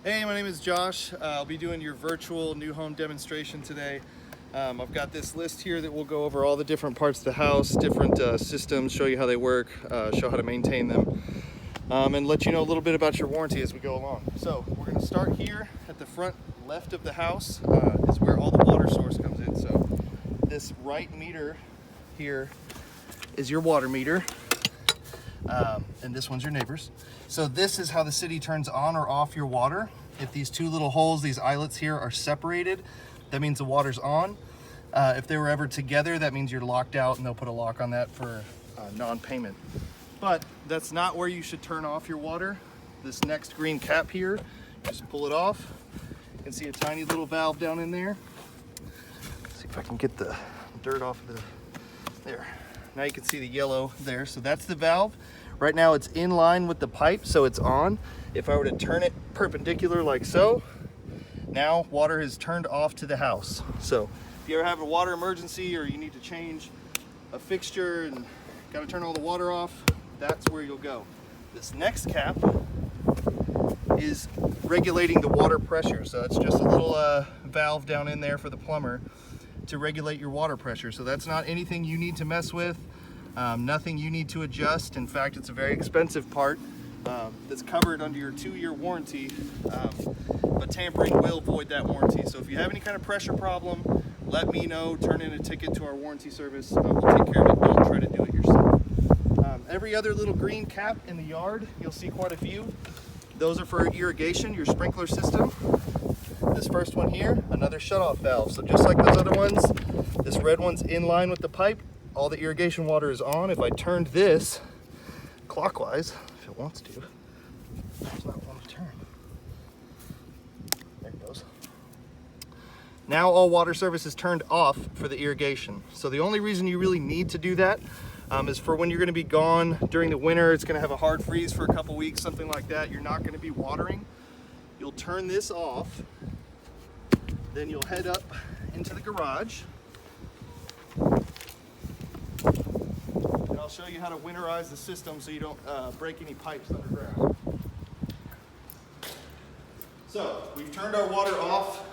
Hey, my name is Josh. I'll be doing your virtual new home demonstration today. I've got this list here that will go over all the different parts of the house, different systems, show you how they work, show how to maintain them, and let you know a little bit about your warranty as we go along. So we're going to start here at the front left of the house is where all the water source comes in. So this right meter here is your water meter. And this one's your neighbor's. So this is how the city turns on or off your water. If these two little holes, these eyelets here, are separated, that means the water's on. If they were ever together, that means you're locked out, and they'll put a lock on that for non-payment. But that's not where you should turn off your water. This next green cap here, just pull it off. You can see a tiny little valve down in there. Let's see if I can get the dirt off of there. Now you can see the yellow there. So that's the valve. Right now it's in line with the pipe, so it's on. If I were to turn it perpendicular like so, now water is turned off to the house. So if you ever have a water emergency or you need to change a fixture and got to turn all the water off, that's where you'll go. This next cap is regulating the water pressure. So it's just a little valve down in there for the plumber to regulate your water pressure. So that's not anything you need to mess with. Nothing you need to adjust. In fact, it's a very expensive part that's covered under your 2-year warranty, but tampering will void that warranty. So if you have any kind of pressure problem, let me know, turn in a ticket to our warranty service. We'll take care of it. Don't try to do it yourself. Every other little green cap in the yard, you'll see quite a few. Those are for irrigation, your sprinkler system. This first one here, another shutoff valve. So just like those other ones, this red one's in line with the pipe. All the irrigation water is on. If I turned this clockwise, if it wants to, it's not want to turn. There it goes. Now all water service is turned off for the irrigation. So the only reason you really need to do that is for when you're going to be gone during the winter. It's going to have a hard freeze for a couple weeks, something like that. You're not going to be watering. You'll turn this off. Then you'll head up into the garage. And I'll show you how to winterize the system so you don't break any pipes underground. So we've turned our water off.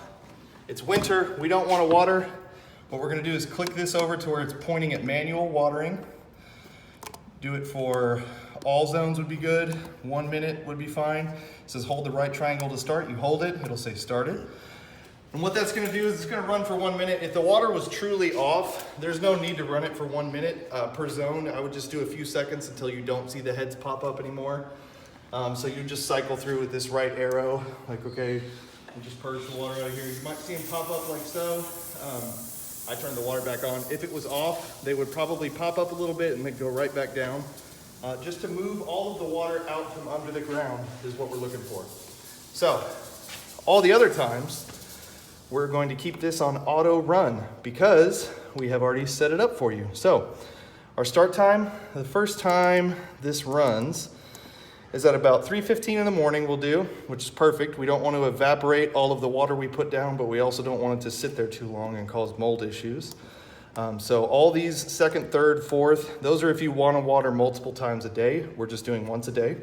It's winter, we don't want to water. What we're going to do is click this over to where it's pointing at manual watering. Do it for all zones would be good. 1 minute would be fine. It says hold the right triangle to start. You hold it, it'll say started. And what that's going to do is it's going to run for 1 minute. If the water was truly off, there's no need to run it for 1 minute per zone. I would just do a few seconds until you don't see the heads pop up anymore. So you just cycle through with this right arrow, like, okay, I'll just purge the water out of here. You might see them pop up like so. I turned the water back on. If it was off, they would probably pop up a little bit and then go right back down. Just to move all of the water out from under the ground is what we're looking for. So all the other times, we're going to keep this on auto run because we have already set it up for you. So our start time, the first time this runs is at about 3:15 in the morning we'll do, which is perfect. We don't want to evaporate all of the water we put down, but we also don't want it to sit there too long and cause mold issues. So all these second, third, fourth, those are if you want to water multiple times a day. We're just doing once a day.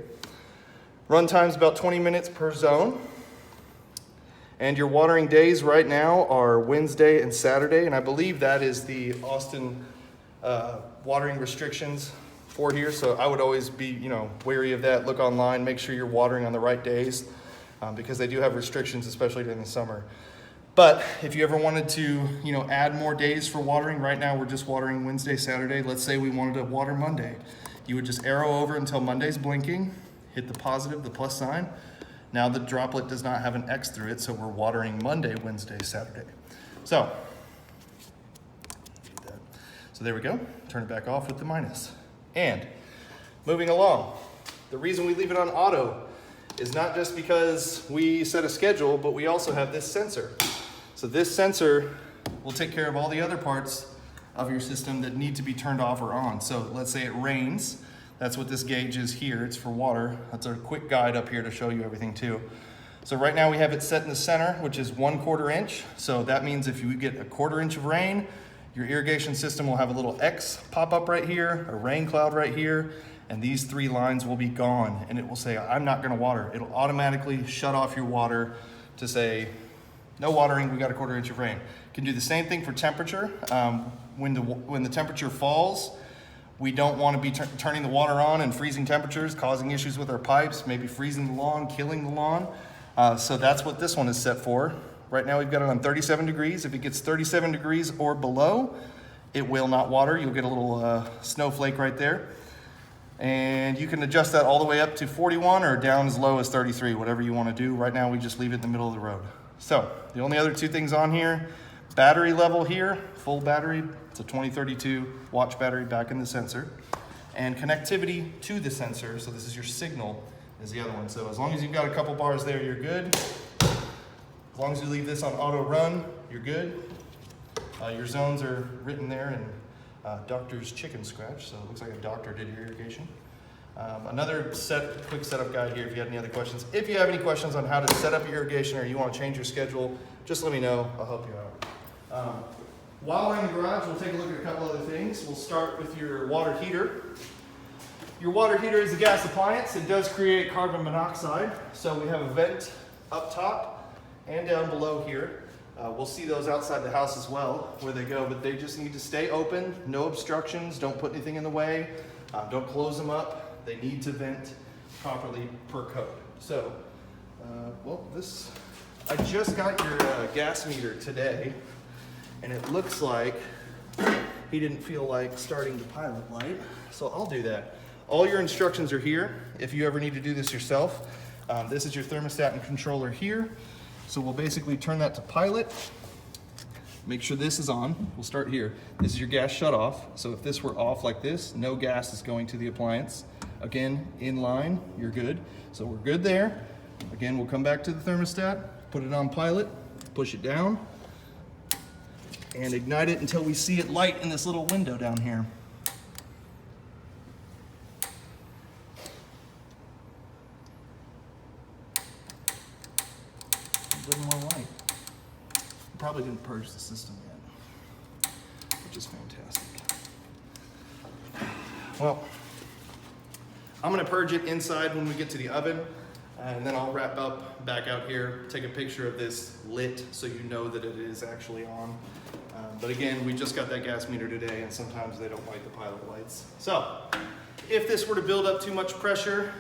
Run time's about 20 minutes per zone. And your watering days right now are Wednesday and Saturday, and I believe that is the Austin watering restrictions for here. So I would always be, wary of that. Look online, make sure you're watering on the right days because they do have restrictions, especially during the summer. But if you ever wanted to, add more days for watering, right now we're just watering Wednesday, Saturday. Let's say we wanted to water Monday. You would just arrow over until Monday's blinking, hit the positive, the plus sign. Now the droplet does not have an X through it, so we're watering Monday, Wednesday, Saturday. So there we go. Turn it back off with the minus. And moving along, the reason we leave it on auto is not just because we set a schedule, but we also have this sensor. So this sensor will take care of all the other parts of your system that need to be turned off or on. So let's say it rains. That's what this gauge is here. It's for water. That's our quick guide up here to show you everything too. So right now we have it set in the center, which is 1/4 inch. So that means if you get a 1/4 inch of rain, your irrigation system will have a little X pop up right here, a rain cloud right here, and these 3 lines will be gone, and it will say, I'm not gonna water. It'll automatically shut off your water to say, no watering, we got a 1/4 inch of rain. You can do the same thing for temperature. When the temperature falls, we don't want to be turning the water on in freezing temperatures, causing issues with our pipes, maybe freezing the lawn, killing the lawn. So that's what this one is set for. Right now we've got it on 37 degrees. If it gets 37 degrees or below, it will not water. You'll get a little snowflake right there. And you can adjust that all the way up to 41 or down as low as 33, whatever you want to do. Right now we just leave it in the middle of the road. So the only other 2 things on here, battery level here, full battery. It's a 2032 watch battery back in the sensor. And connectivity to the sensor, so this is your signal, is the other one. So as long as you've got a couple bars there, you're good. As long as you leave this on auto run, you're good. Your zones are written there in Doctor's Chicken Scratch, so it looks like a doctor did your irrigation. Another quick setup guide here if you have any other questions. If you have any questions on how to set up your irrigation or you want to change your schedule, just let me know. I'll help you out. While we're in the garage, we'll take a look at a couple other things. We'll start with your water heater. Your water heater is a gas appliance. It does create carbon monoxide. So we have a vent up top and down below here. We'll see those outside the house as well, where they go, but they just need to stay open, no obstructions, don't put anything in the way, don't close them up. They need to vent properly per code. So, I just got your gas meter today, and it looks like he didn't feel like starting the pilot light, so I'll do that. All your instructions are here if you ever need to do this yourself. This is your thermostat and controller here. So we'll basically turn that to pilot. Make sure this is on. We'll start here. This is your gas shut off. So if this were off like this, no gas is going to the appliance. Again, in line, you're good. So we're good there. Again, we'll come back to the thermostat, put it on pilot, push it down, and ignite it until we see it light in this little window down here. A little more light. Probably didn't purge the system yet, which is fantastic. Well, I'm gonna purge it inside when we get to the oven, and then I'll wrap up back out here, take a picture of this lit so you know that it is actually on. But again, we just got that gas meter today, and sometimes they don't like the pilot lights. So, if this were to build up too much pressure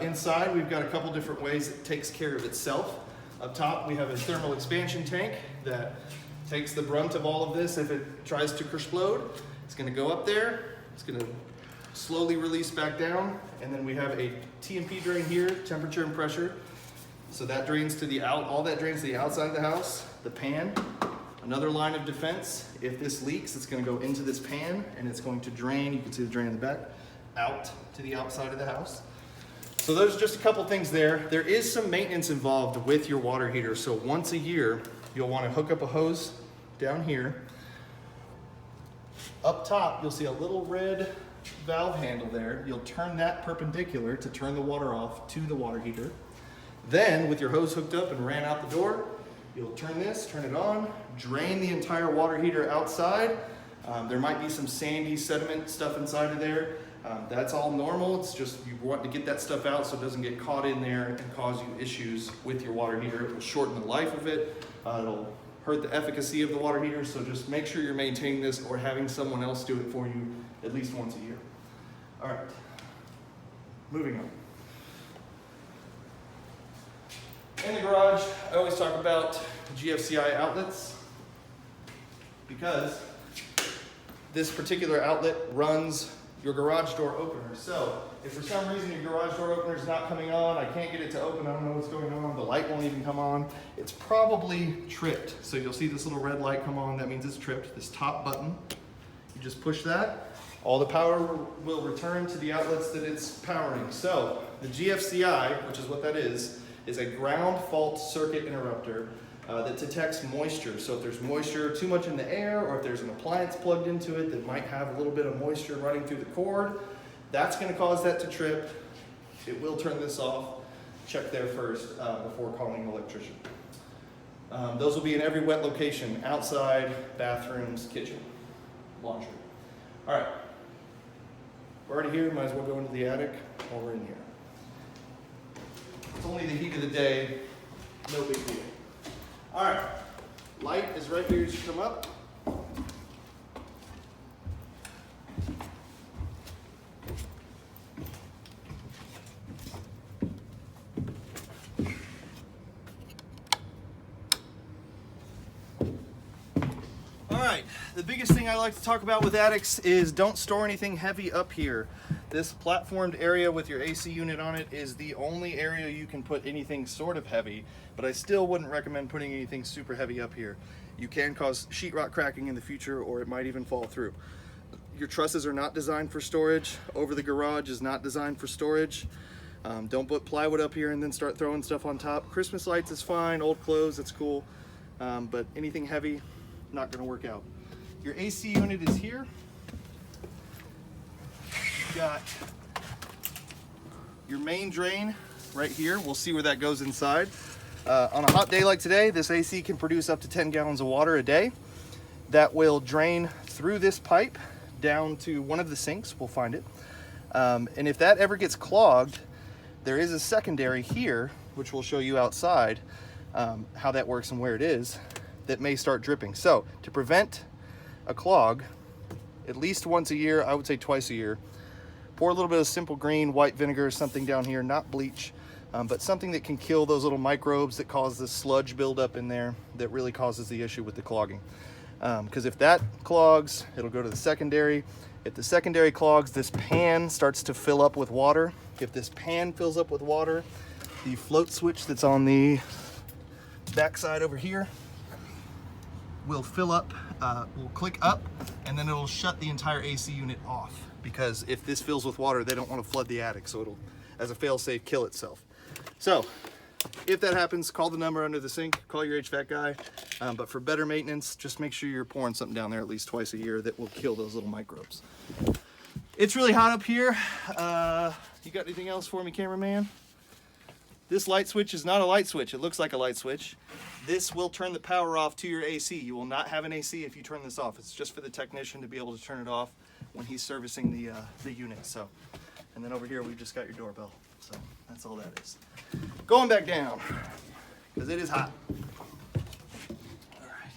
inside, we've got a couple different ways it takes care of itself. Up top, we have a thermal expansion tank that takes the brunt of all of this. If it tries to explode, it's gonna go up there, it's gonna slowly release back down, and then we have a T&P drain here, temperature and pressure. So that drains to the all that drains to the outside of the house, the pan. Another line of defense, if this leaks, it's gonna go into this pan, and it's going to drain, you can see the drain in the back, out to the outside of the house. So there's just a couple things there. There is some maintenance involved with your water heater. So once a year, you'll want to hook up a hose down here. Up top, you'll see a little red valve handle there. You'll turn that perpendicular to turn the water off to the water heater. Then, with your hose hooked up and ran out the door, you'll turn this, turn it on, drain the entire water heater outside. There might be some sandy sediment stuff inside of there. That's all normal. It's just you want to get that stuff out so it doesn't get caught in there and cause you issues with your water heater. It will shorten the life of it. It'll hurt the efficacy of the water heater. So just make sure you're maintaining this or having someone else do it for you at least once a year. All right, moving on. In the garage, I always talk about GFCI outlets because this particular outlet runs your garage door opener. So if for some reason your garage door opener is not coming on, I can't get it to open, I don't know what's going on, the light won't even come on, it's probably tripped. So you'll see this little red light come on, that means it's tripped. This top button, you just push that, all the power will return to the outlets that it's powering. So the GFCI, which is what that is a ground fault circuit interrupter that detects moisture. So if there's moisture too much in the air, or if there's an appliance plugged into it that might have a little bit of moisture running through the cord, that's going to cause that to trip. It will turn this off. Check there first before calling an electrician. Those will be in every wet location: outside, bathrooms, kitchen, laundry. All right. We're already here, might as well go into the attic while we're in here. It's only the heat of the day, no big deal. All right, light is right here as you come up. All right, the biggest thing I like to talk about with attics is don't store anything heavy up here. This platformed area with your AC unit on it is the only area you can put anything sort of heavy, but I still wouldn't recommend putting anything super heavy up here. You can cause sheetrock cracking in the future, or it might even fall through. Your trusses are not designed for storage. Over the garage is not designed for storage. Don't put plywood up here and then start throwing stuff on top. Christmas lights is fine, old clothes, that's cool, but anything heavy, not gonna work out. Your AC unit is here. You've got your main drain right here. We'll see where that goes inside. On a hot day like today, this AC can produce up to 10 gallons of water a day. That will drain through this pipe down to one of the sinks, we'll find it. And if that ever gets clogged, there is a secondary here, which we'll show you outside, how that works and where it is, that may start dripping. So to prevent a clog, at least once a year, I would say twice a year, pour a little bit of simple green, white vinegar, something down here, not bleach, but something that can kill those little microbes that cause the sludge buildup in there that really causes the issue with the clogging. Because if that clogs, it'll go to the secondary. If the secondary clogs, this pan starts to fill up with water. If this pan fills up with water, the float switch that's on the backside over here will fill up, will click up, and then it'll shut the entire AC unit off. Because if this fills with water, they don't want to flood the attic, so it'll, as a fail-safe, kill itself. So, if that happens, call the number under the sink, call your HVAC guy, but for better maintenance, just make sure you're pouring something down there at least twice a year that will kill those little microbes. It's really hot up here. You got anything else for me, cameraman? This light switch is not a light switch. It looks like a light switch. This will turn the power off to your AC. You will not have an AC if you turn this off. It's just for the technician to be able to turn it off when he's servicing the unit. So, and then over here we've just got your doorbell. So that's all that is. Going back down, because it is hot. All right.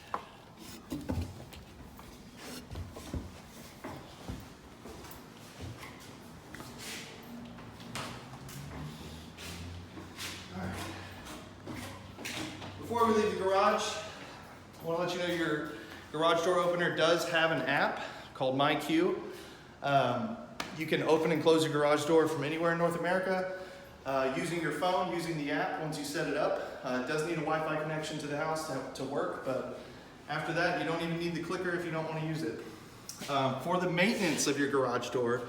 Before we leave the garage, I want to let you know your garage door opener does have an app called MyQ. You can open and close your garage door from anywhere in North America using your phone, using the app once you set it up. It does need a Wi-Fi connection to the house to work, but after that you don't even need the clicker if you don't want to use it. For the maintenance of your garage door,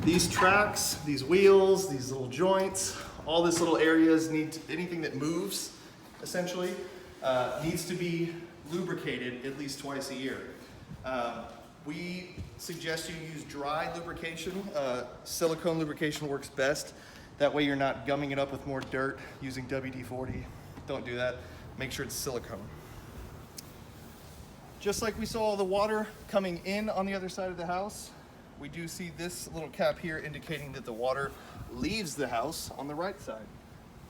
these tracks, these wheels, these little joints, all this little areas anything that moves essentially needs to be lubricated at least twice a year. We suggest you use dry lubrication. Silicone lubrication works best. That way you're not gumming it up with more dirt using WD-40. Don't do that. Make sure it's silicone. Just like we saw the water coming in on the other side of the house, we do see this little cap here indicating that the water leaves the house on the right side.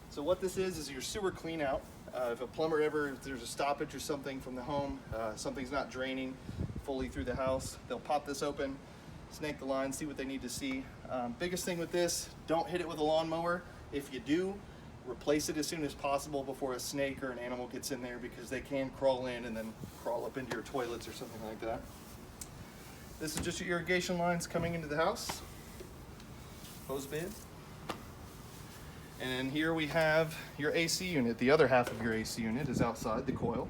So what this is your sewer clean out. If a plumber if there's a stoppage or something from the home, something's not draining fully through the house, they'll pop this open, snake the line, see what they need to see. Biggest thing with this, don't hit it with a lawnmower. If you do, replace it as soon as possible before a snake or an animal gets in there, because they can crawl in and then crawl up into your toilets or something like that. This is just your irrigation lines coming into the house, hose bed. And here we have your AC unit. The other half of your AC unit is outside the coil.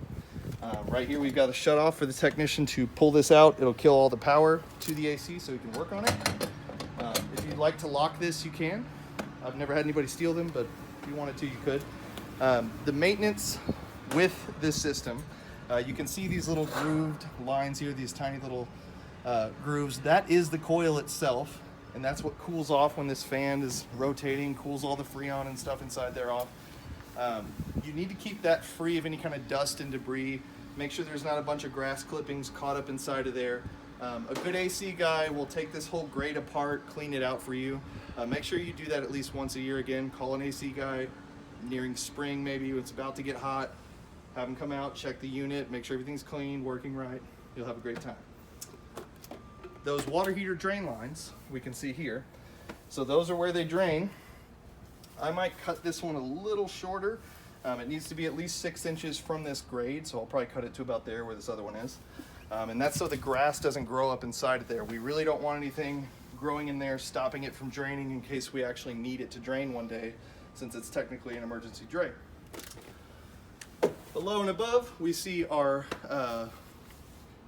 Right here we've got a shut off for the technician to pull this out. It'll kill all the power to the AC so he can work on it. If you'd like to lock this, you can. I've never had anybody steal them, but if you wanted to, you could. The maintenance with this system, you can see these little grooved lines here, these tiny little grooves. That is the coil itself. And that's what cools off when this fan is rotating, cools all the Freon and stuff inside there off. You need to keep that free of any kind of dust and debris. Make sure there's not a bunch of grass clippings caught up inside of there. A good AC guy will take this whole grate apart, clean it out for you. Make sure you do that at least once a year. Again, call an AC guy nearing spring, maybe when it's about to get hot. Have them come out, check the unit, make sure everything's clean, working right. You'll have a great time. Those water heater drain lines we can see here. So those are where they drain. I might cut this one a little shorter. It needs to be at least 6 inches from this grade, so I'll probably cut it to about there where this other one is. And that's so the grass doesn't grow up inside of there. We really don't want anything growing in there, stopping it from draining in case we actually need it to drain one day, since it's technically an emergency drain. Below and above, we see our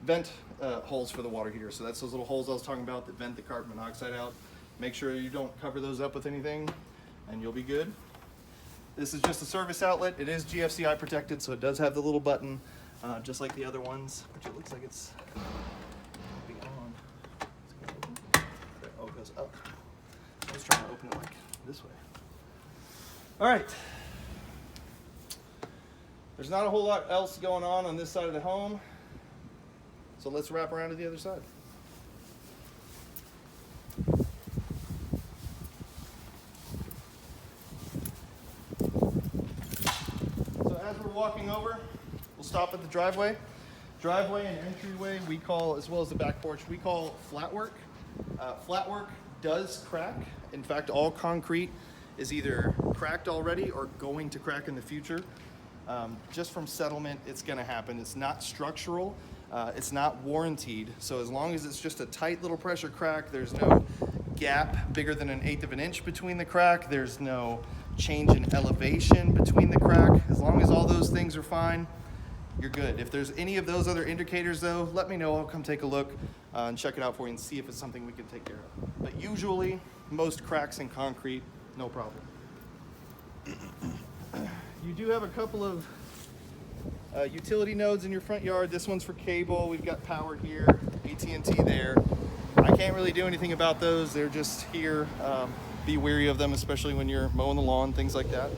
vent holes for the water heater. So that's those little holes I was talking about that vent the carbon monoxide out. Make sure you don't cover those up with anything and you'll be good. This is just a service outlet. It is GFCI protected, so it does have the little button, just like the other ones, which it looks like it's on. Oh, it goes up. I was trying to open it like this way. All right. There's not a whole lot else going on this side of the home, so let's wrap around to the other side. So as we're walking over, we'll stop at the driveway. Driveway and entryway we call, as well as the back porch, we call flat work. Flat work does crack. In fact, all concrete is either cracked already or going to crack in the future. Just from settlement, it's gonna happen. It's not structural, it's not warranted. So as long as it's just a tight little pressure crack, there's no gap bigger than 1/8 of an inch between the crack, there's no change in elevation between the crack. As long as all those things are fine, you're good. If there's any of those other indicators though, let me know, I'll come take a look and check it out for you and see if it's something we can take care of. But usually, most cracks in concrete, no problem. You do have a couple of utility nodes in your front yard. This one's for cable. We've got power here, AT&T there. I can't really do anything about those. They're just here. Be wary of them, especially when you're mowing the lawn, things like that.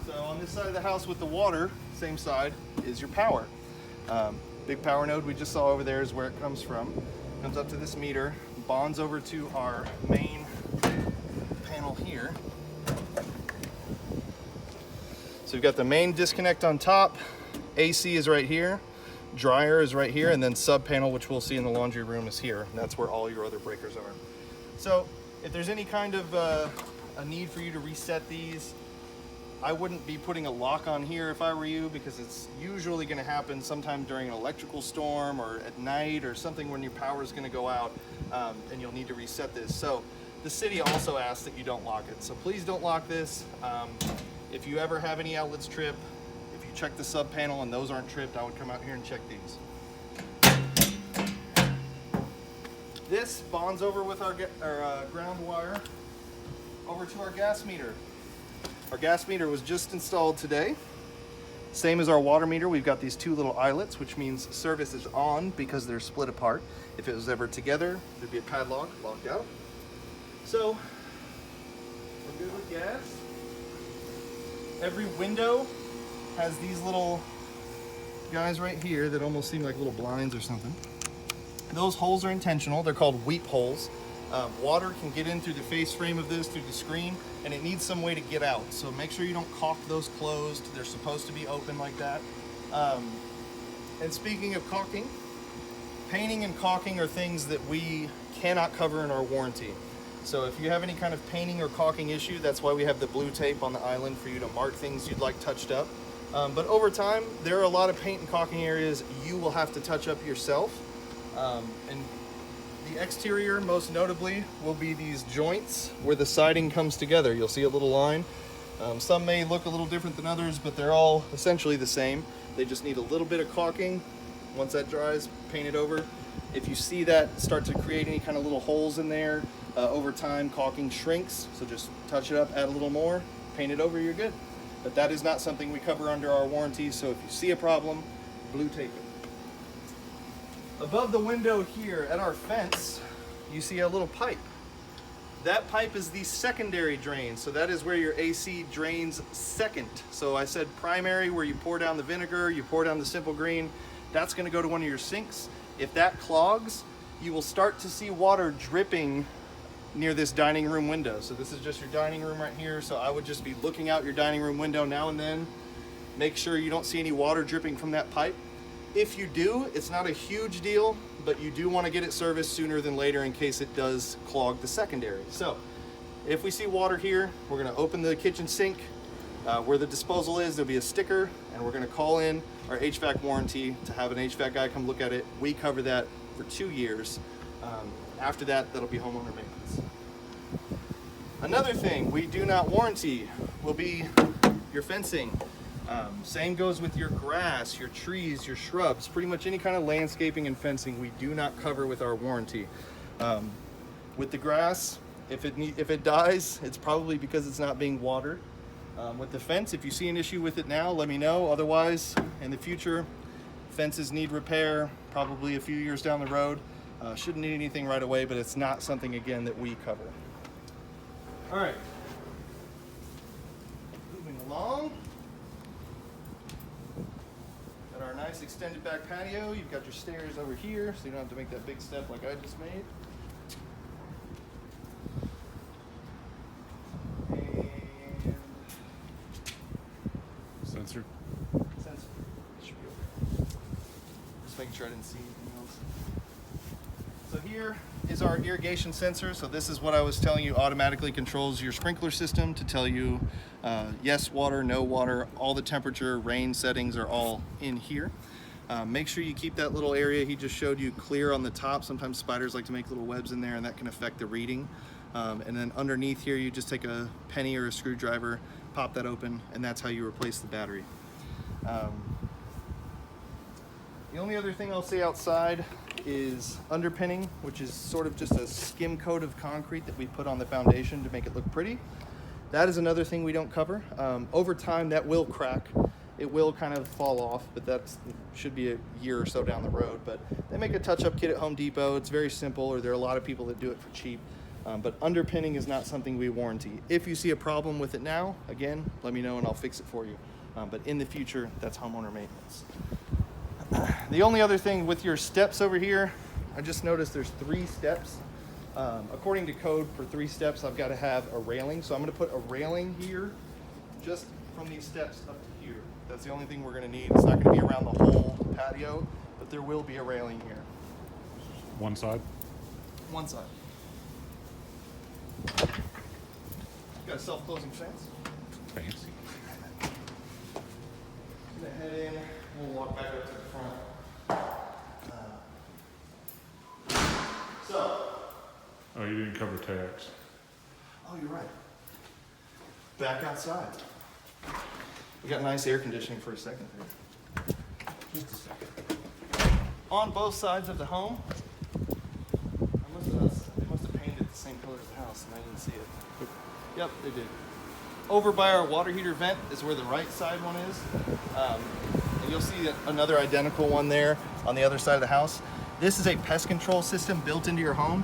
So on this side of the house with the water, same side, is your power. Big power node we just saw over there is where it comes from. Comes up to this meter, bonds over to our main panel here. So we've got the main disconnect on top, AC is right here, dryer is right here, and then sub panel, which we'll see in the laundry room, is here. And that's where all your other breakers are. So if there's any kind of a need for you to reset these, I wouldn't be putting a lock on here if I were you, because it's usually gonna happen sometime during an electrical storm or at night or something when your power is gonna go out, and you'll need to reset this. So the city also asks that you don't lock it. So please don't lock this. If you ever have any outlets trip, if you check the sub panel and those aren't tripped, I would come out here and check these. This bonds over with our ground wire over to our gas meter. Our gas meter was just installed today. Same as our water meter, we've got these two little eyelets, which means service is on because they're split apart. If it was ever together, there'd be a padlock locked out. So, we're good with gas. Every window has these little guys right here that almost seem like little blinds or something. Those holes are intentional. They're called weep holes. Water can get in through the face frame of this, through the screen, and it needs some way to get out. So make sure you don't caulk those closed. They're supposed to be open like that. And speaking of caulking, painting and caulking are things that we cannot cover in our warranty. So if you have any kind of painting or caulking issue, that's why we have the blue tape on the island for you to mark things you'd like touched up. But over time, there are a lot of paint and caulking areas you will have to touch up yourself. And the exterior, most notably, will be these joints where the siding comes together. You'll see a little line. Some may look a little different than others, but they're all essentially the same. They just need a little bit of caulking. Once that dries, paint it over. If you see that start to create any kind of little holes in there, over time caulking shrinks, so just touch it up, add a little more, paint it over, you're good. But that is not something we cover under our warranty, so if you see a problem, blue tape it. Above the window here at our fence, you see a little pipe. That pipe is the secondary drain, so that is where your AC drains second. So I said primary, where you pour down the vinegar, you pour down the simple green. that's gonna go to one of your sinks. If that clogs, you will start to see water dripping near this dining room window. So this is just your dining room right here. So I would just be looking out your dining room window now and then. Make sure you don't see any water dripping from that pipe. If you do, it's not a huge deal, but you do want to get it serviced sooner than later in case it does clog the secondary. So if we see water here, we're going to open the kitchen sink. Where the disposal is, there'll be a sticker, and we're going to call in our HVAC warranty to have an HVAC guy come look at it. We cover that for 2 years. After that, that'll be homeowner maintenance. Another thing we do not warranty will be your fencing. Same goes with your grass, your trees, your shrubs, pretty much any kind of landscaping and fencing we do not cover with our warranty. With the grass, if it dies, it's probably because it's not being watered. With the fence, if you see an issue with it now, let me know. Otherwise, in the future, fences need repair, probably a few years down the road. Shouldn't need anything right away, but it's not something, again, that we cover. All right, moving along. Got our nice extended back patio. You've got your stairs over here, so you don't have to make that big step like I just made. And sensor. It should be over. Just making sure I didn't see anything else. So here is our irrigation sensor. So this is what I was telling you automatically controls your sprinkler system to tell you yes water, no water, all the temperature, rain settings are all in here. Make sure you keep that little area he just showed you clear on the top. Sometimes spiders like to make little webs in there and that can affect the reading. And then underneath here you just take a penny or a screwdriver, pop that open, and that's how you replace the battery. The only other thing I'll say outside is underpinning, which is sort of just a skim coat of concrete that we put on the foundation to make it look pretty. That is another thing we don't cover. Over time that will crack. It will kind of fall off, but that should be a year or so down the road. But they make a touch-up kit at Home Depot. It's very simple, or there are a lot of people that do it for cheap. But underpinning is not something we warranty. If you see a problem with it now, again, let me know and I'll fix it for you. But in the future, that's homeowner maintenance. The only other thing with your steps over here, I just noticed there's 3 steps. According to code, for 3 steps, I've got to have a railing. So I'm going to put a railing here, just from these steps up to here. That's the only thing we're going to need. It's not going to be around the whole patio, but there will be a railing here. One side? One side. Got a self-closing fence. Fancy. I'm going to head in. We'll walk back up to the front. Oh, you didn't cover tax. Oh, you're right. Back outside. We got nice air conditioning for a second here. Just a second. On both sides of the home, they must have painted the same color as the house and I didn't see it. Yep, they did. Over by our water heater vent is where the right side one is. And you'll see another identical one there on the other side of the house. This is a pest control system built into your home.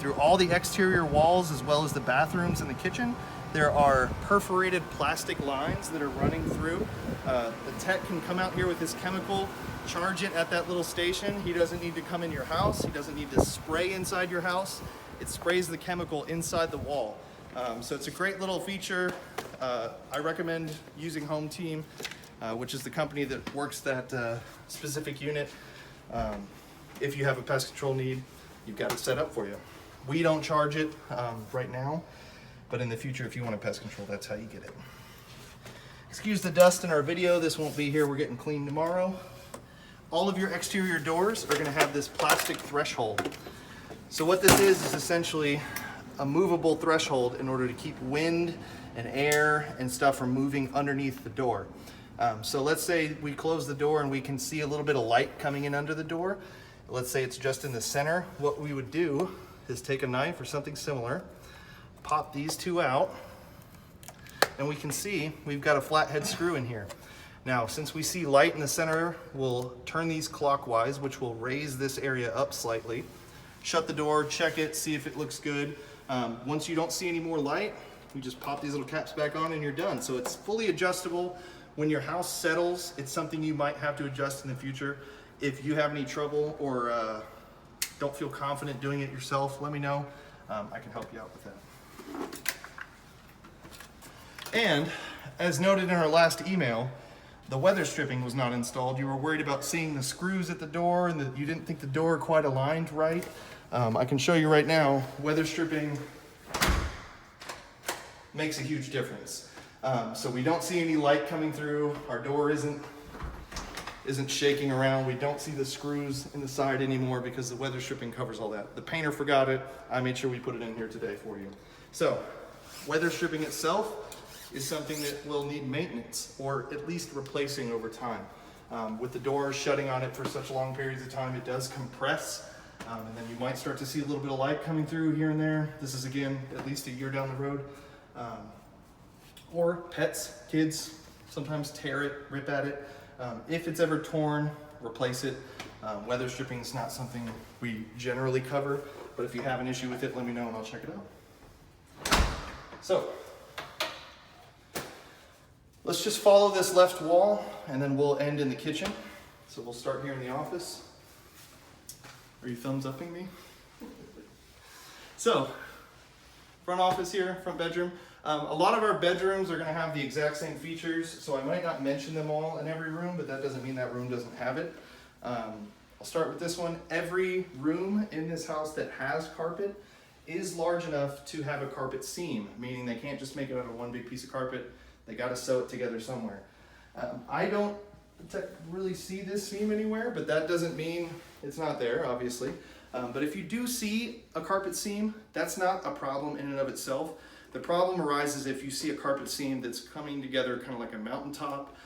Through all the exterior walls as well as the bathrooms and the kitchen, there are perforated plastic lines that are running through. The tech can come out here with his chemical, charge it at that little station. He doesn't need to come in your house. He doesn't need to spray inside your house. It sprays the chemical inside the wall. So it's a great little feature. I recommend using Home Team, which is the company that works that specific unit. If you have a pest control need, you've got it set up for you. We don't charge it right now, but in the future, if you want a pest control, that's how you get it. Excuse the dust in our video. This won't be here. We're getting clean tomorrow. All of your exterior doors are going to have this plastic threshold. So what this is essentially a movable threshold in order to keep wind and air and stuff from moving underneath the door. So let's say we close the door and we can see a little bit of light coming in under the door. Let's say it's just in the center. What we would do is take a knife or something similar, pop these 2 out, and we can see we've got a flathead screw in here. Now, since we see light in the center, we'll turn these clockwise, which will raise this area up slightly. Shut the door, check it, see if it looks good. Once you don't see any more light, we just pop these little caps back on and you're done. So it's fully adjustable. When your house settles, it's something you might have to adjust in the future. If you have any trouble or don't feel confident doing it yourself, let me know. I can help you out with that. And as noted in our last email, the weather stripping was not installed. You were worried about seeing the screws at the door and that you didn't think the door quite aligned right. I can show you right now, weather stripping makes a huge difference. So we don't see any light coming through. Our door isn't shaking around. We don't see the screws in the side anymore because the weather stripping covers all that. The painter forgot it. I made sure we put it in here today for you. So weather stripping itself is something that will need maintenance or at least replacing over time. With the door shutting on it for such long periods of time, it does compress, and then you might start to see a little bit of light coming through here and there. This is, again, at least a year down the road. Or pets, kids, sometimes tear it, rip at it. If it's ever torn, replace it. Weather stripping is not something we generally cover, but if you have an issue with it, let me know and I'll check it out. So, let's just follow this left wall and then we'll end in the kitchen. So we'll start here in the office. Are you thumbs upping me? So, front office here, front bedroom. A lot of our bedrooms are going to have the exact same features, so I might not mention them all in every room, but that doesn't mean that room doesn't have it. I'll start with this one. Every room in this house that has carpet is large enough to have a carpet seam, meaning they can't just make it out of one big piece of carpet. They got to sew it together somewhere. I don't really see this seam anywhere, but that doesn't mean it's not there, obviously. But if you do see a carpet seam, that's not a problem in and of itself. The problem arises if you see a carpet seam that's coming together kind of like a mountaintop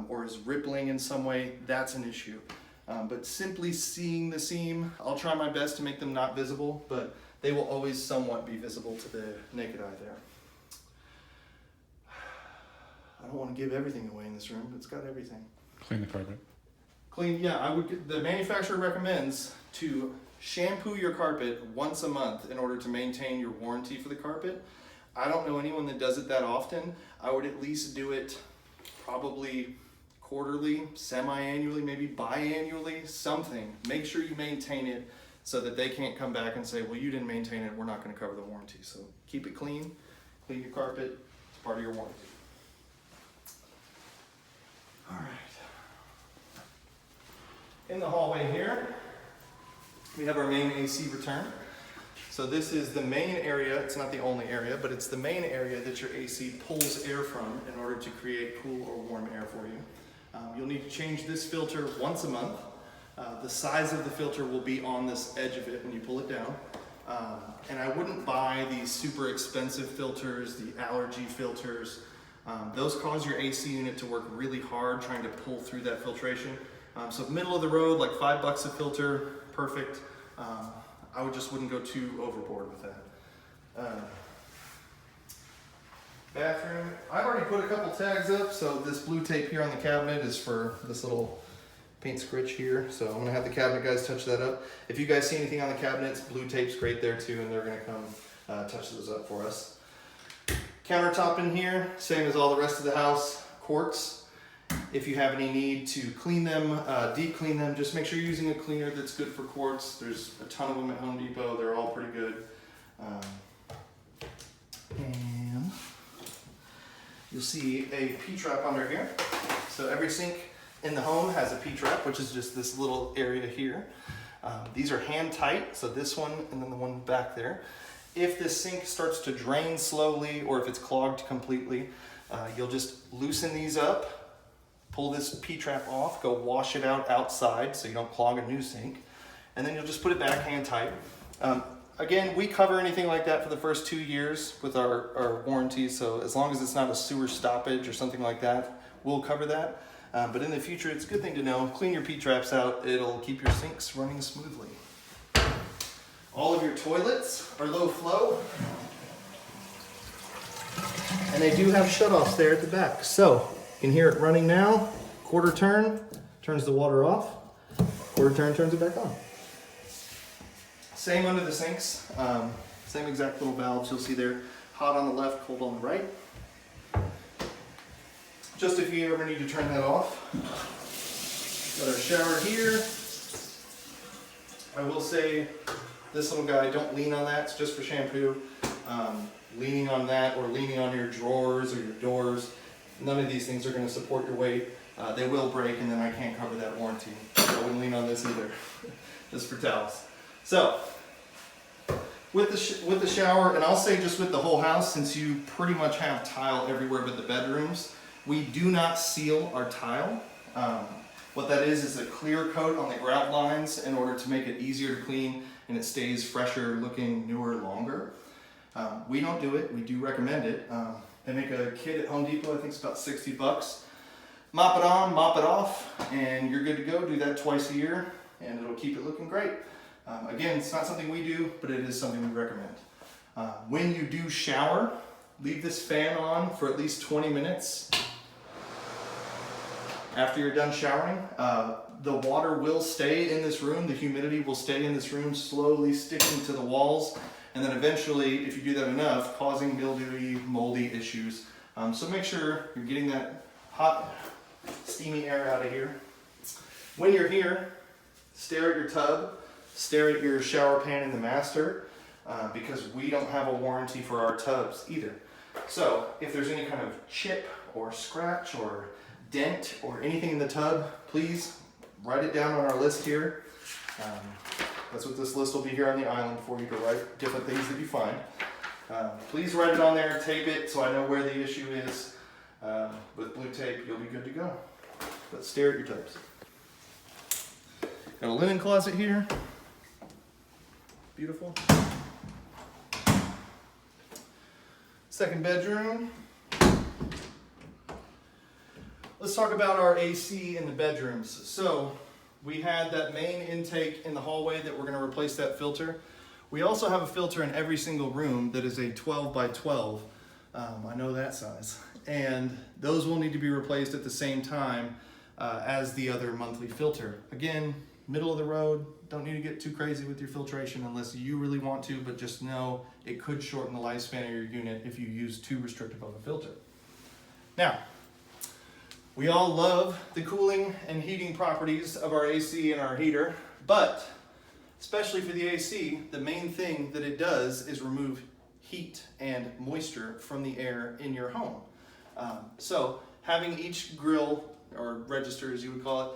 or is rippling in some way. That's an issue. But simply seeing the seam, I'll try my best to make them not visible, but they will always somewhat be visible to the naked eye there. I don't want to give everything away in this room, but it's got everything. Clean the carpet. Clean, yeah, the manufacturer recommends to shampoo your carpet once a month in order to maintain your warranty for the carpet. I don't know anyone that does it that often. I would at least do it probably quarterly, semi-annually, maybe biannually, something. Make sure you maintain it so that they can't come back and say, well, you didn't maintain it, we're not going to cover the warranty. So keep it clean, clean your carpet, it's part of your warranty. All right. In the hallway here, we have our main AC return. So this is the main area. It's not the only area, but it's the main area that your AC pulls air from in order to create cool or warm air for you. You'll need to change this filter once a month. The size of the filter will be on this edge of it when you pull it down. And I wouldn't buy these super expensive filters, the allergy filters. Those cause your AC unit to work really hard trying to pull through that filtration. So middle of the road, like $5 a filter, perfect. I wouldn't go too overboard with that. Bathroom, I've already put a couple tags up, so this blue tape here on the cabinet is for this little paint scritch here. So I'm gonna have the cabinet guys touch that up. If you guys see anything on the cabinets, blue tape's great there too, and they're gonna come touch those up for us. Countertop in here, same as all the rest of the house, quartz. If you have any need to clean them, deep clean them, just make sure you're using a cleaner that's good for quartz. There's a ton of them at Home Depot. They're all pretty good. And you'll see a P-trap under here. So every sink in the home has a P-trap, which is just this little area here. These are hand tight, so this one and then the one back there. If this sink starts to drain slowly or if it's clogged completely, you'll just loosen these up, pull this P-trap off, go wash it out outside so you don't clog a new sink, and then you'll just put it back hand tight. Again, we cover anything like that for the first 2 years with our warranty, so as long as it's not a sewer stoppage or something like that, we'll cover that. But in the future, it's a good thing to know. Clean your P-traps out. It'll keep your sinks running smoothly. All of your toilets are low flow. And they do have shutoffs there at the back. So you can hear it running now. Quarter turn, turns the water off. Quarter turn, turns it back on. Same under the sinks. Same exact little valves you'll see there. Hot on the left, cold on the right. Just if you ever need to turn that off, Got our shower here. I will say, this little guy, don't lean on that, it's just for shampoo. Leaning on that or leaning on your drawers or your doors, none of these things are going to support your weight. They will break and then I can't cover that warranty. So I wouldn't lean on this either, just for towels. So, with the shower, and I'll say just with the whole house, since you pretty much have tile everywhere but the bedrooms, we do not seal our tile. What that is a clear coat on the grout lines in order to make it easier to clean and it stays fresher looking, newer, longer. We don't do it, we do recommend it. They make a kit at Home Depot, I think it's about 60 bucks. Mop it on, mop it off, and you're good to go. Do that twice a year and it'll keep it looking great. Again, it's not something we do, but it is something we recommend. When you do shower, leave this fan on for at least 20 minutes. After you're done showering, the water will stay in this room, the humidity will stay in this room, slowly sticking to the walls, and then eventually, if you do that enough, causing mildewy, moldy issues. So make sure you're getting that hot, steamy air out of here. When you're here, stare at your tub, stare at your shower pan in the master, because we don't have a warranty for our tubs either. So if there's any kind of chip or scratch or dent or anything in the tub, please write it down on our list here. That's what this list will be here on the island for you to write different things that you find. Please write it on there, tape it so I know where the issue is. With blue tape, you'll be good to go. But stare at your tubs. Got a linen closet here. Beautiful. Second bedroom. Let's talk about our AC in the bedrooms. So we had that main intake in the hallway that we're going to replace that filter. We also have a filter in every single room that is a 12 by 12. I know that size. And those will need to be replaced at the same time as the other monthly filter. Again, middle of the road, don't need to get too crazy with your filtration unless you really want to, but just know it could shorten the lifespan of your unit if you use too restrictive of a filter. Now, we all love the cooling and heating properties of our AC and our heater, but especially for the AC, the main thing that it does is remove heat and moisture from the air in your home. So having each grill or register, as you would call it,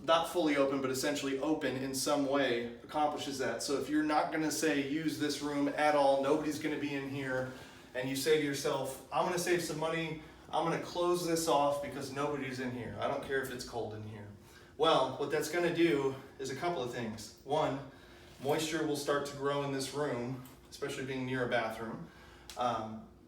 not fully open, but essentially open in some way accomplishes that. So if you're not going to say use this room at all, nobody's going to be in here, and you say to yourself, I'm going to save some money, I'm going to close this off because nobody's in here. I don't care if it's cold in here. Well, what that's going to do is a couple of things. One, moisture will start to grow in this room, especially being near a bathroom.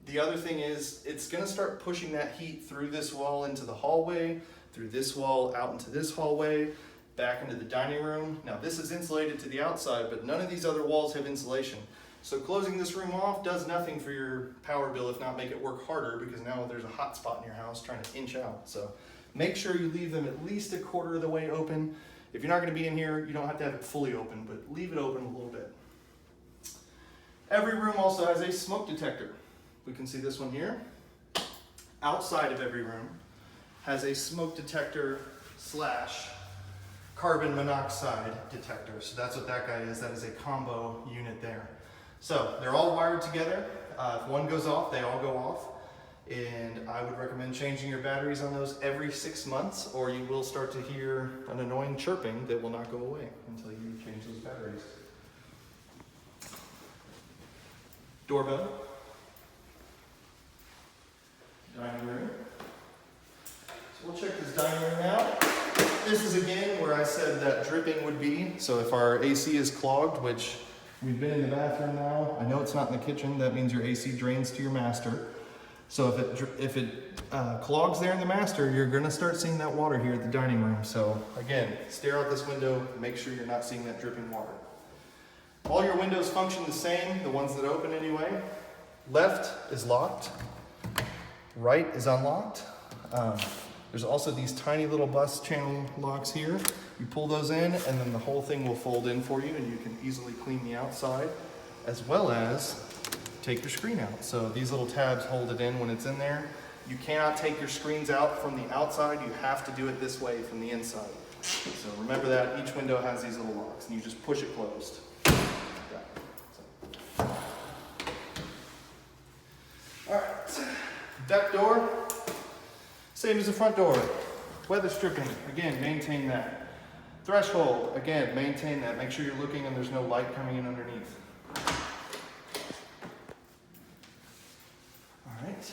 The other thing is it's going to start pushing that heat through this wall into the hallway, through this wall out into this hallway, back into the dining room. Now this is insulated to the outside, but none of these other walls have insulation. So closing this room off does nothing for your power bill, if not make it work harder, because now there's a hot spot in your house trying to inch out. So make sure you leave them at least a quarter of the way open. If you're not going to be in here, you don't have to have it fully open, but leave it open a little bit. Every room also has a smoke detector. We can see this one here. Outside of every room has a smoke detector / carbon monoxide detector. So that's what that guy is. That is a combo unit there. So they're all wired together. If one goes off, they all go off. And I would recommend changing your batteries on those every 6 months, or you will start to hear an annoying chirping that will not go away until you change those batteries. Doorbell. Dining room. So we'll check this dining room out. This is again where I said that dripping would be. So if our AC is clogged, which we've been in the bathroom now, I know it's not in the kitchen, that means your AC drains to your master. So if it clogs there in the master, you're gonna start seeing that water here at the dining room. So again, stare out this window, make sure you're not seeing that dripping water. All your windows function the same, the ones that open anyway. Left is locked, right is unlocked. There's also these tiny little bus channel locks here. You pull those in and then the whole thing will fold in for you and you can easily clean the outside as well as take your screen out. So these little tabs hold it in when it's in there. You cannot take your screens out from the outside. You have to do it this way from the inside. So remember that each window has these little locks, and you just push it closed. All right, deck door, same as the front door. Weather stripping, again, maintain that. Threshold, again, maintain that. Make sure you're looking and there's no light coming in underneath. All right.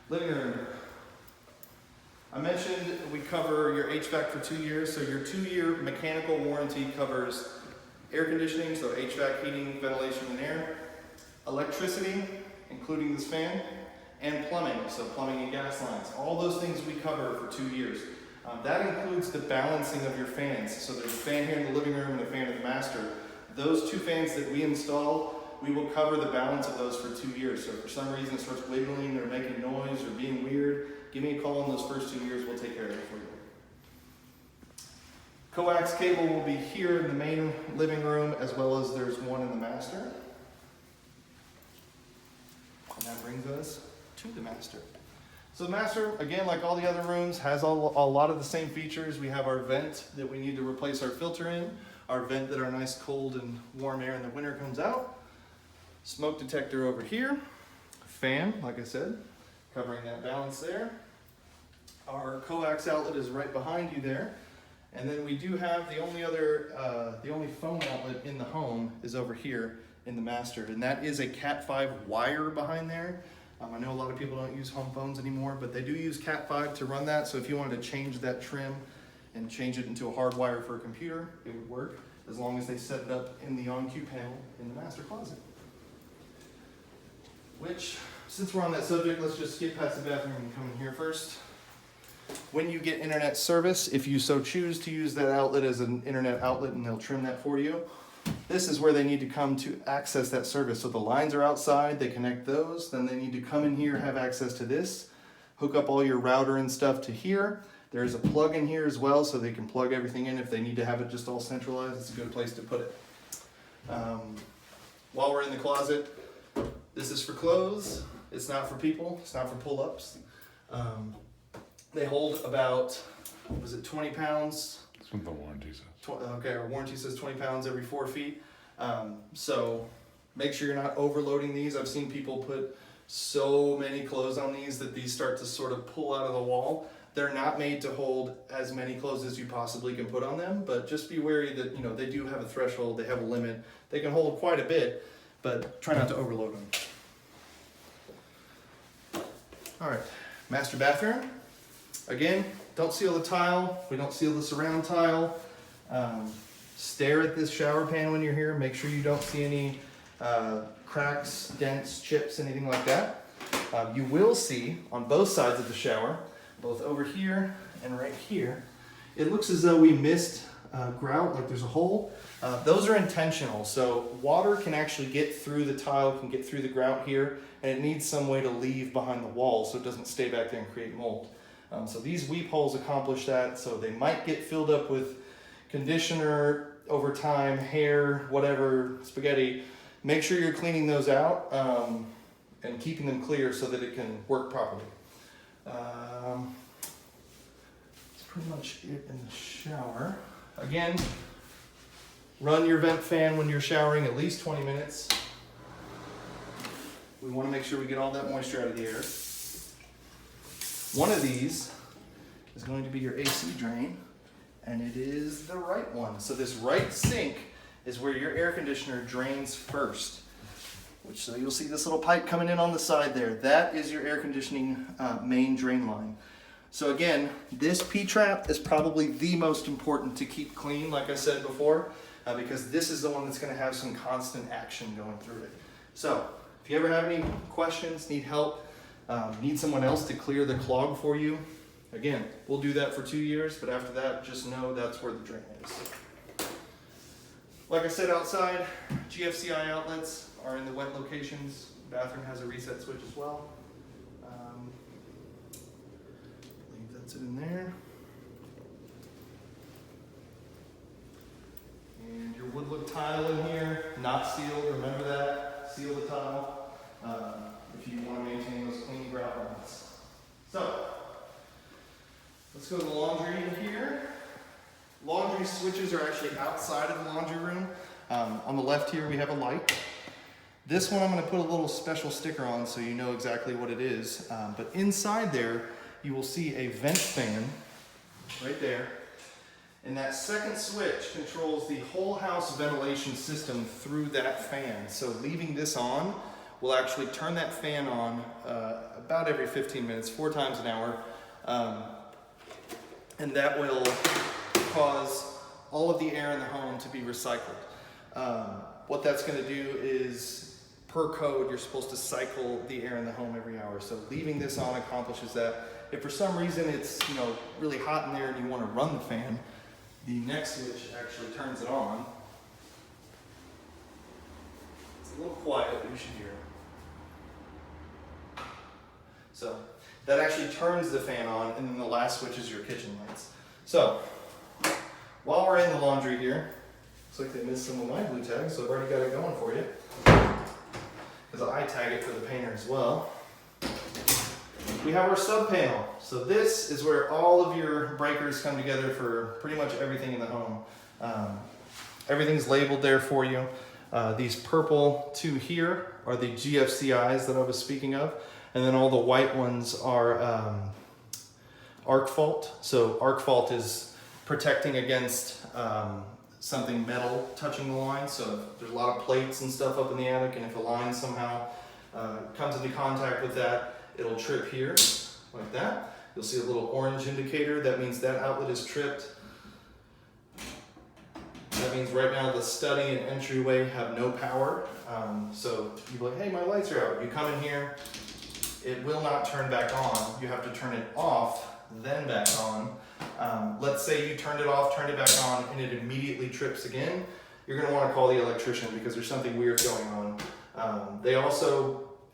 Living room. I mentioned we cover your HVAC for 2 years, so your 2-year mechanical warranty covers air conditioning, so HVAC, heating, ventilation, and air, electricity, including this fan, and plumbing, so plumbing and gas lines. All those things we cover for 2 years. That includes the balancing of your fans. So there's a fan here in the living room and a fan in the master. Those 2 fans that we install, we will cover the balance of those for 2 years. So if for some reason it starts wiggling or making noise or being weird, give me a call in those first 2 years, we'll take care of it for you. Coax cable will be here in the main living room, as well as there's one in the master. And that brings us to the master. So the master, again, like all the other rooms, has a lot of the same features. We have our vent that we need to replace our filter in, our vent that our nice cold and warm air in the winter comes out, smoke detector over here, fan, like I said, covering that balance there. Our coax outlet is right behind you there. And then we do have the only phone outlet in the home is over here in the master, and that is a Cat 5 wire behind there. I know a lot of people don't use home phones anymore, but they do use Cat 5 to run that. So if you wanted to change that trim and change it into a hard wire for a computer, it would work, as long as they set it up in the on-cue panel in the master closet. Which, since we're on that subject, let's just skip past the bathroom and come in here first. When you get internet service, if you so choose to use that outlet as an internet outlet, and they'll trim that for you, this is where they need to come to access that service. So the lines are outside, they connect those, then they need to come in here, have access to this, hook up all your router and stuff to here. There's a plug in here as well, so they can plug everything in if they need to have it just all centralized. It's a good place to put it. While we're in the closet, this is for clothes. It's not for people, it's not for pull-ups. They hold about, was it 20 pounds? That's what the warranty says. Okay, our warranty says 20 pounds every 4 feet. So make sure you're not overloading these. I've seen people put so many clothes on these that these start to sort of pull out of the wall. They're not made to hold as many clothes as you possibly can put on them, but just be wary that, you know, they do have a threshold, they have a limit. They can hold quite a bit, but try not to overload them. All right, master bathroom. Again, don't seal the tile. We don't seal the surround tile. Stare at this shower pan when you're here. Make sure you don't see any cracks, dents, chips, anything like that. You will see on both sides of the shower, both over here and right here, it looks as though we missed grout, like there's a hole. Those are intentional. So water can actually get through the tile, can get through the grout here, and it needs some way to leave behind the wall so it doesn't stay back there and create mold. So these weep holes accomplish that, so they might get filled up with conditioner over time, hair, whatever, spaghetti. Make sure you're cleaning those out and keeping them clear so that it can work properly. That's pretty much it in the shower. Again, run your vent fan when you're showering at least 20 minutes. We want to make sure we get all that moisture out of the air. One of these is going to be your AC drain, and it is the right one. So this right sink is where your air conditioner drains first. So you'll see this little pipe coming in on the side there. That is your air conditioning main drain line. So again, this P-trap is probably the most important to keep clean, like I said before, because this is the one that's going to have some constant action going through it. So if you ever have any questions, need help, need someone else to clear the clog for you, again, we'll do that for 2 years, but after that, just know that's where the drain is. Like I said, outside, GFCI outlets are in the wet locations. Bathroom has a reset switch as well. I believe that's it in there. And your wood look tile in here, not sealed, remember that, seal the tile. If if you want to maintain those clean grout lines. So, let's go to the laundry in here. Laundry switches are actually outside of the laundry room. On the left here, we have a light. This one I'm going to put a little special sticker on so you know exactly what it is. But inside there, you will see a vent fan right there. And that second switch controls the whole house ventilation system through that fan. So leaving this on will actually turn that fan on about every 15 minutes, 4 times an hour. And that will cause all of the air in the home to be recycled. What that's going to do is, per code, you're supposed to cycle the air in the home every hour. So leaving this on accomplishes that. If for some reason it's really hot in there and you want to run the fan, the next switch actually turns it on. It's a little quiet, but you should hear it. So that actually turns the fan on, and then the last switch is your kitchen lights. So while we're in the laundry here, looks like they missed some of my glue tags, so I've already got it going for you. Because I tag it for the painter as well. We have our sub panel. So this is where all of your breakers come together for pretty much everything in the home. Everything's labeled there for you. These purple two here are the GFCIs that I was speaking of. And then all the white ones are arc fault. So arc fault is protecting against something metal touching the line. So there's a lot of plates and stuff up in the attic, and if a line somehow comes into contact with that, it'll trip here, like that. You'll see a little orange indicator. That means that outlet is tripped. That means right now the study and entryway have no power. So you're like, hey, my lights are out. You come in here, it will not turn back on. You have to turn it off, then back on. Let's say you turned it off, turned it back on, and it immediately trips again. You're gonna wanna call the electrician because there's something weird going on.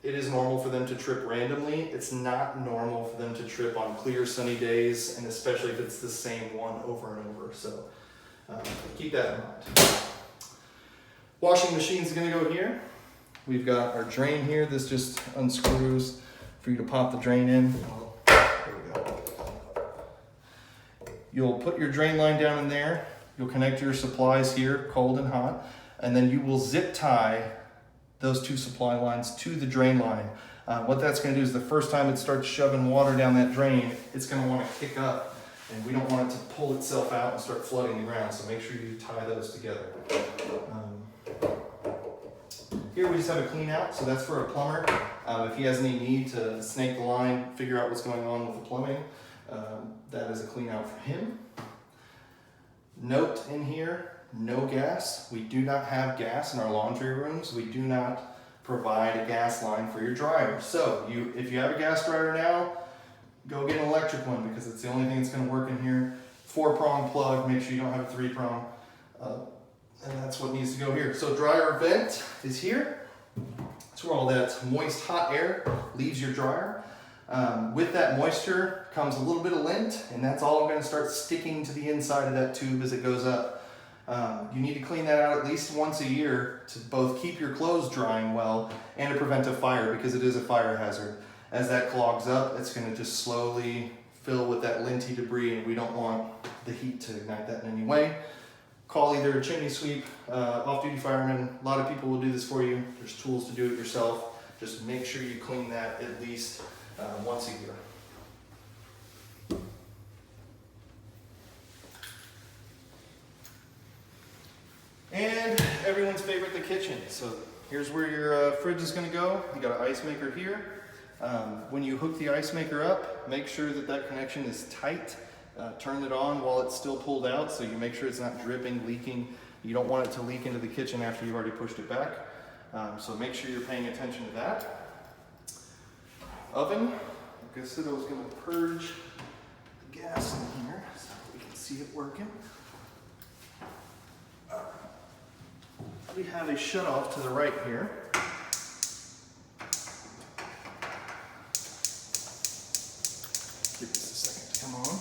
It is normal for them to trip randomly. It's not normal for them to trip on clear sunny days, and especially if it's the same one over and over. So keep that in mind. Washing machine's gonna go here. We've got our drain here. This just unscrews for you to pop the drain in. There we go. You'll put your drain line down in there. You'll connect your supplies here, cold and hot, and then you will zip tie those two supply lines to the drain line. What that's going to do is the first time it starts shoving water down that drain, it's going to want to kick up, and we don't want it to pull itself out and start flooding the ground, so make sure you tie those together. Here we just have a clean out, so that's for a plumber. If he has any need to snake the line, figure out what's going on with the plumbing, that is a clean out for him. Note in here, no gas. We do not have gas in our laundry rooms. We do not provide a gas line for your dryer. So if you have a gas dryer now, go get an electric one because it's the only thing that's going to work in here. 4-prong plug, make sure you don't have a 3-prong. And that's what needs to go here. So dryer vent is here. That's where all that moist hot air leaves your dryer. With that moisture comes a little bit of lint, and that's all going to start sticking to the inside of that tube as it goes up. You need to clean that out at least once a year to both keep your clothes drying well and to prevent a fire because it is a fire hazard. As that clogs up, it's going to just slowly fill with that linty debris, and we don't want the heat to ignite that in any way. Call either a chimney sweep, off-duty fireman. A lot of people will do this for you. There's tools to do it yourself. Just make sure you clean that at least once a year. And everyone's favorite, the kitchen. So here's where your fridge is going to go. You got an ice maker here. When you hook the ice maker up, make sure that that connection is tight. Turn it on while it's still pulled out so you make sure it's not dripping, leaking. You don't want it to leak into the kitchen after you've already pushed it back. So make sure you're paying attention to that. Oven, like I said, I was going to purge the gas in here so we can see it working. We have a shutoff to the right here. Give this a second to come on.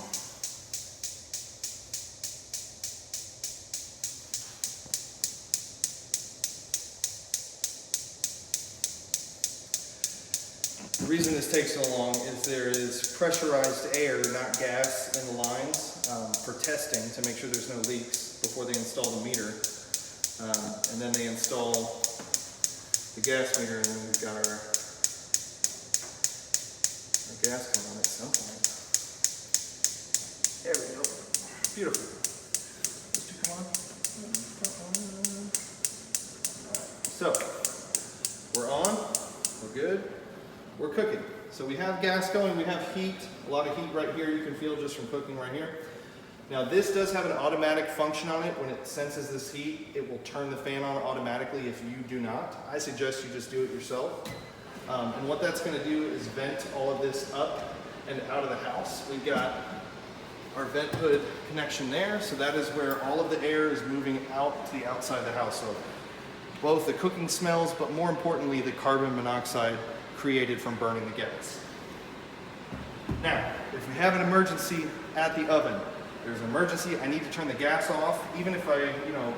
takes so long is there is pressurized air, not gas, in the lines for testing to make sure there's no leaks before they install the meter. And then they install the gas meter, and then we've got our gas coming on at some point. There we go. Beautiful. Those two come on. So, we're on, we're good, we're cooking. So we have gas going, we have heat, a lot of heat right here you can feel just from cooking right here. Now this does have an automatic function on it. When it senses this heat, it will turn the fan on automatically if you do not. I suggest you just do it yourself. And what that's gonna do is vent all of this up and out of the house. We've got our vent hood connection there, so that is where all of the air is moving out to the outside of the house. So both the cooking smells, but more importantly, the carbon monoxide created from burning the gas. Now, if we have an emergency at the oven, there's an emergency, I need to turn the gas off, even if I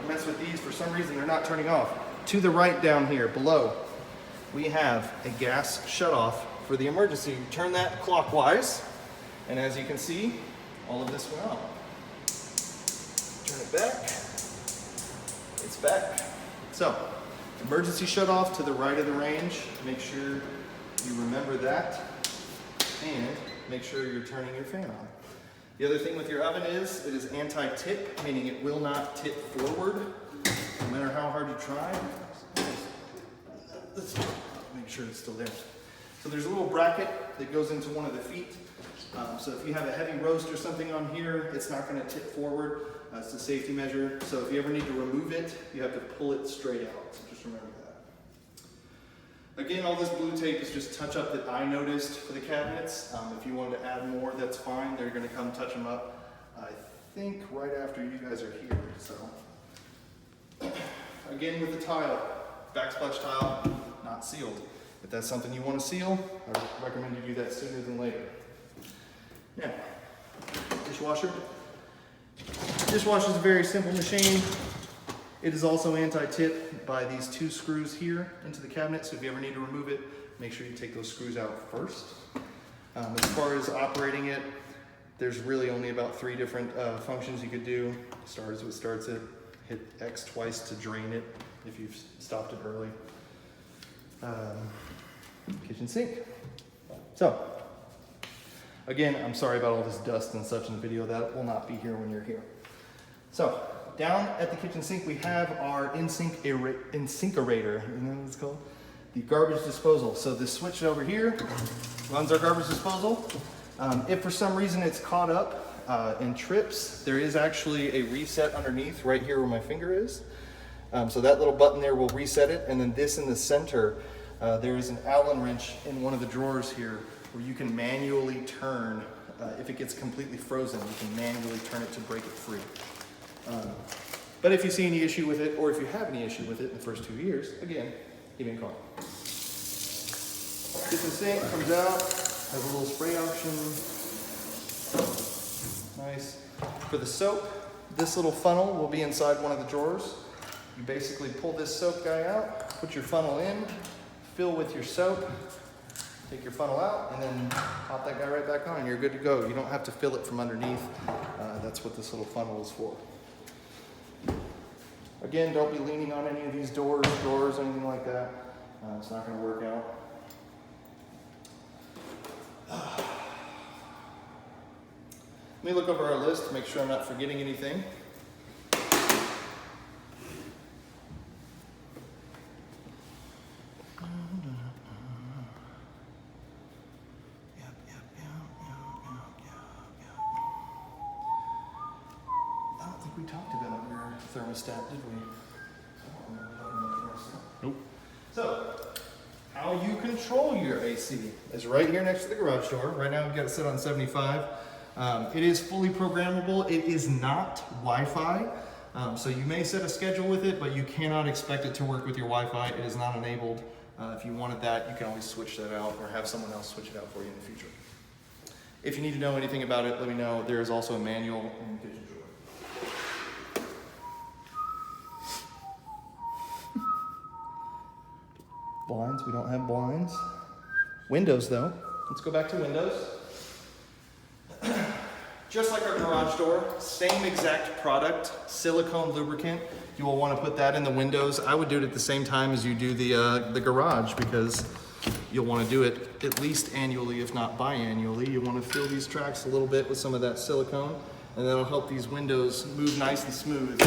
mess with these, for some reason they're not turning off. To the right down here, below, we have a gas shutoff for the emergency. You turn that clockwise, and as you can see, all of this went off. Turn it back, it's back. So, emergency shutoff to the right of the range. Make sure you remember that, and make sure you're turning your fan on. The other thing with your oven is it is anti-tip, meaning it will not tip forward, no matter how hard you try. Let's make sure it's still there. So there's a little bracket that goes into one of the feet. So if you have a heavy roast or something on here, it's not going to tip forward. It's a safety measure. So if you ever need to remove it, you have to pull it straight out. So just remember that. Again, all this blue tape is just touch up that I noticed for the cabinets. If you wanted to add more, that's fine. They're going to come touch them up, I think, right after you guys are here. So again, with the tile, backsplash tile, not sealed. If that's something you want to seal, I recommend you do that sooner than later. Now, dishwasher. Dishwasher is a very simple machine. It is also anti-tip by these two screws here into the cabinet, so if you ever need to remove it, make sure you take those screws out first. As far as operating it, there's really only about 3 different functions you could do. Start is what starts it, hit X twice to drain it if you've stopped it early. Kitchen sink. So, again, I'm sorry about all this dust and such in the video. That will not be here when you're here. So, down at the kitchen sink, we have our InSinkerator. You know what it's called? The garbage disposal. So this switch over here runs our garbage disposal. If for some reason it's caught up and trips, there is actually a reset underneath right here where my finger is. So that little button there will reset it. And then this in the center, there is an Allen wrench in one of the drawers here where you can manually turn, if it gets completely frozen, you can manually turn it to break it free. But if you see any issue with it, or if you have any issue with it in the first 2 years, again, give me a call. Kitchen sink comes out, has a little spray option. Nice. For the soap, this little funnel will be inside one of the drawers. You basically pull this soap guy out, put your funnel in, fill with your soap, take your funnel out, and then pop that guy right back on, and you're good to go. You don't have to fill it from underneath. That's what this little funnel is for. Again, don't be leaning on any of these doors, drawers, anything like that. It's not going to work out. Let me look over our list to make sure I'm not forgetting anything. I don't think we talked about your thermostat, did we? I don't remember talking about thermostat. Nope. So, how you control your AC is right here next to the garage door. Right now we've got it set on 75. It is fully programmable. It is not Wi-Fi. So you may set a schedule with it, but you cannot expect it to work with your Wi-Fi. It is not enabled. If you wanted that, you can always switch that out or have someone else switch it out for you in the future. If you need to know anything about it, let me know. There is also a manual in the kitchen drawer. Blinds, we don't have blinds. Windows though. Let's go back to windows. Just like our garage door, same exact product, silicone lubricant. You will want to put that in the windows. I would do it at the same time as you do the garage, because you'll want to do it at least annually, if not biannually. You want to fill these tracks a little bit with some of that silicone, and that'll help these windows move nice and smooth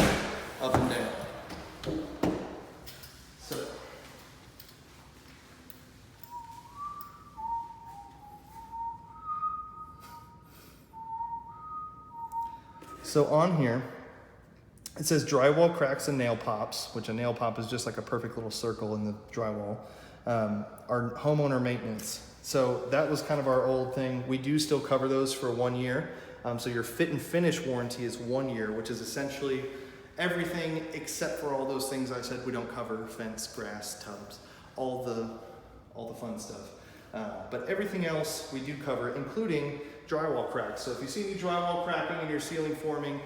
up and down. So on here, it says drywall cracks and nail pops, which a nail pop is just like a perfect little circle in the drywall, are homeowner maintenance. So that was kind of our old thing. We do still cover those for 1 year. So your fit and finish warranty is 1 year, which is essentially everything except for all those things I said we don't cover: fence, grass, tubs, all the fun stuff. But everything else we do cover, including drywall cracks. So if you see any drywall cracking in your ceiling forming,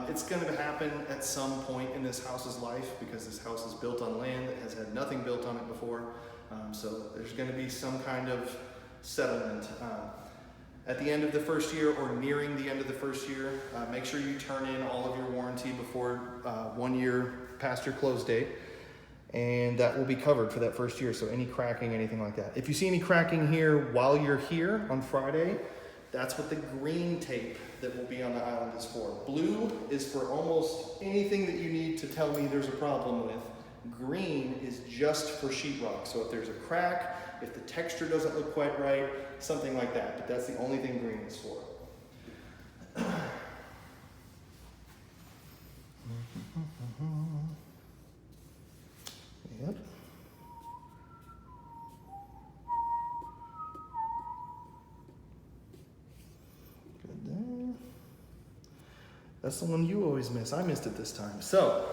it's going to happen at some point in this house's life, because this house is built on land that has had nothing built on it before. So there's going to be some kind of settlement. At the end of the first year, or nearing the end of the first year, make sure you turn in all of your warranty before 1 year past your close date, and that will be covered for that first year. So any cracking, anything like that. If you see any cracking here while you're here on Friday, that's what the green tape that will be on the island is for. Blue is for almost anything that you need to tell me there's a problem with. Green is just for sheetrock. So if there's a crack, if the texture doesn't look quite right, something like that. But that's the only thing green is for. Yep. Good there. That's the one you always miss. I missed it this time. So,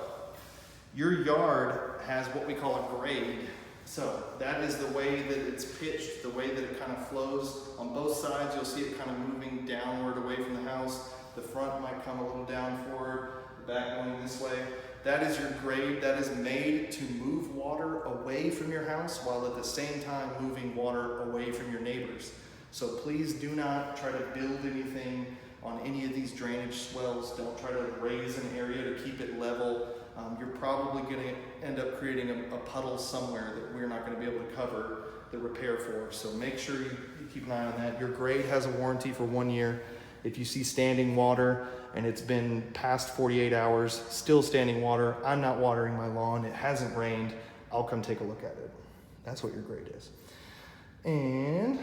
your yard has what we call a grade. So that is the way that it's pitched, the way that it kind of flows. On both sides, you'll see it kind of moving downward away from the house. The front might come a little down forward, the back going this way. That is your grade. That is made to move water away from your house while at the same time moving water away from your neighbors. So please do not try to build anything on any of these drainage swells. Don't try to raise an area to keep it level. You're probably going to end up creating a puddle somewhere that we're not going to be able to cover the repair for. So make sure you keep an eye on that. Your grade has a warranty for 1 year. If you see standing water and it's been past 48 hours, still standing water, I'm not watering my lawn, it hasn't rained, I'll come take a look at it. That's what your grade is. And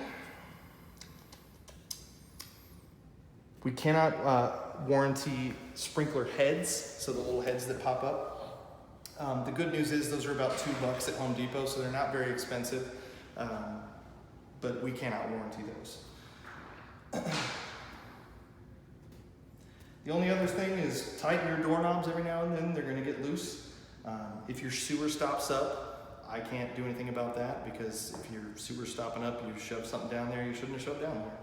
we cannot warranty sprinkler heads, so the little heads that pop up. The good news is those are about $2 at Home Depot, so they're not very expensive, but we cannot warranty those. The only other thing is tighten your doorknobs every now and then. They're going to get loose. If your sewer stops up, I can't do anything about that, because if your sewer's stopping up and you shove something down there you shouldn't have shoved down there.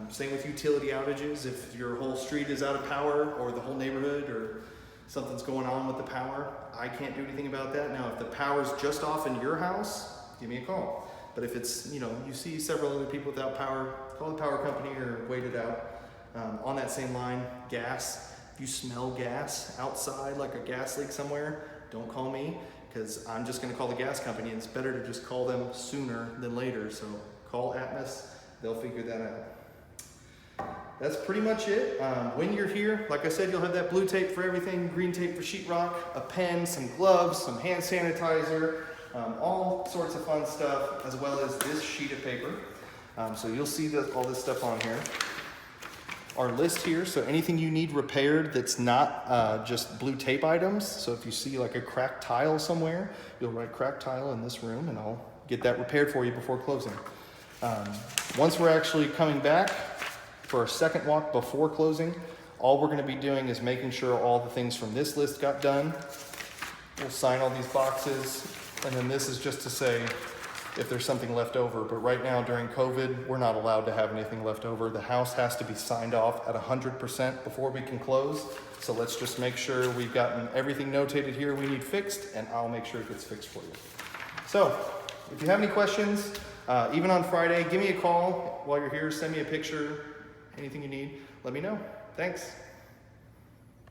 Same with utility outages. If your whole street is out of power, or the whole neighborhood, or something's going on with the power, I can't do anything about that. Now, if the power's just off in your house, give me a call. But if it's, you see several other people without power, call the power company or wait it out. On that same line, gas. If you smell gas outside, like a gas leak somewhere, don't call me, because I'm just going to call the gas company, and it's better to just call them sooner than later. So call Atmos, they'll figure that out. That's pretty much it. When you're here, like I said, you'll have that blue tape for everything, green tape for sheetrock, a pen, some gloves, some hand sanitizer, all sorts of fun stuff, as well as this sheet of paper. So you'll see all this stuff on here. Our list here, so anything you need repaired that's not just blue tape items. So if you see like a cracked tile somewhere, you'll write cracked tile in this room, and I'll get that repaired for you before closing. Once we're actually coming back for our second walk before closing, all we're going to be doing is making sure all the things from this list got done. We'll sign all these boxes, and then this is just to say if there's something left over. But right now during COVID, we're not allowed to have anything left over. The house has to be signed off at 100% before we can close. So let's just make sure we've gotten everything notated here we need fixed, and I'll make sure it gets fixed for you. So if you have any questions, Even on Friday, give me a call while you're here. Send me a picture. Anything you need, let me know. Thanks.